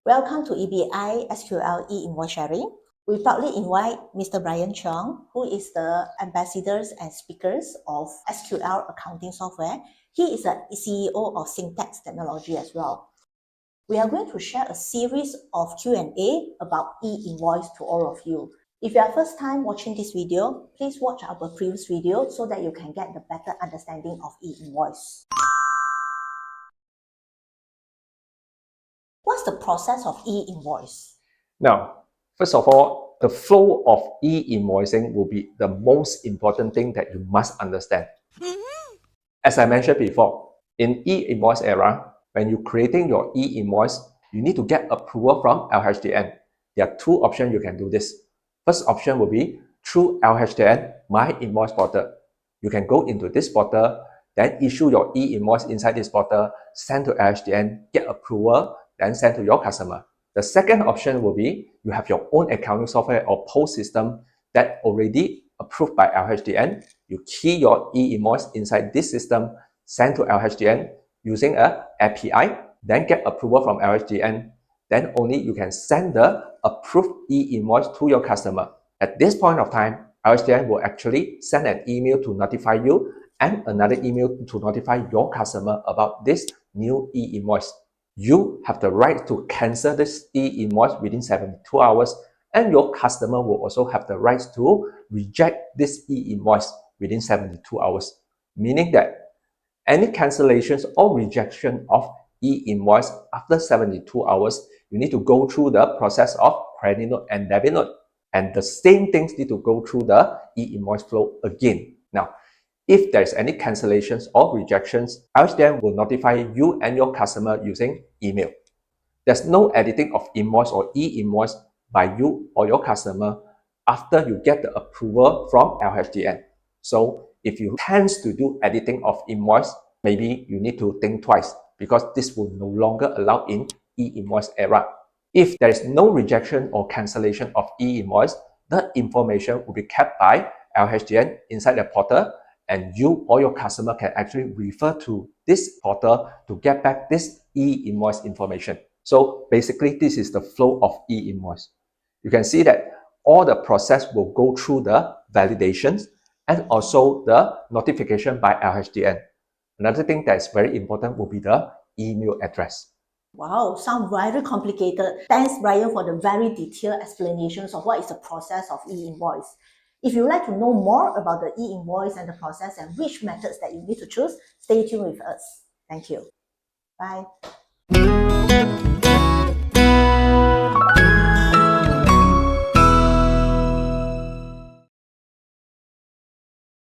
Welcome to EBI SQL e-Invoice sharing. We proudly invite Mr. Bryan Cheong, who is the ambassadors and speakers of SQL accounting software. He is a CEO of Syntax Technology as well. We are going to share a series of Q&A about e-Invoice to all of you. If you are first time watching this video, please watch our previous video so that you can get the better understanding of e-Invoice. What's the process of e-Invoice? Now, first of all, the flow of e-invoicing will be the most important thing that you must understand. As I mentioned before, in e-invoice era, when you're creating your e-invoice, you need to get approval from LHDN. There are two options you can do this. First option will be through LHDN My Invoice portal. You can go into this portal, then issue your e-invoice inside this portal, send to LHDN, get approval, then send to your customer. The second option will be you have your own accounting software or POS system that already approved by LHDN. You key your e-invoice inside this system, send to LHDN using an API, then get approval from LHDN. Then only you can send the approved e-invoice to your customer. At this point of time, LHDN will actually send an email to notify you and another email to notify your customer about this new e-invoice. You have the right to cancel this e-invoice within 72 hours, and your customer will also have the right to reject this e-invoice within 72 hours. Meaning that any cancellations or rejection of e-invoice after 72 hours, you need to go through the process of credit note and debit note. And the same things need to go through the e-invoice flow again. Now, if there's any cancellations or rejections, LHDN will notify you and your customer using email. There's no editing of invoice or e-invoice by you or your customer after you get the approval from LHDN. So if you tend to do editing of invoice, maybe you need to think twice because this will no longer allow in e-invoice era. If there is no rejection or cancellation of e-invoice, the information will be kept by LHDN inside the portal, and you or your customer can actually refer to this portal to get back this e-invoice information. So basically, this is the flow of e-invoice. You can see that all the process will go through the validations and also the notification by LHDN. Another thing that is very important will be the email address. Wow, sounds very complicated. Thanks, Bryan, for the very detailed explanations of what is the process of e-invoice. If you'd like to know more about the e-invoice and the process and which methods that you need to choose, stay tuned with us. Thank you. Bye.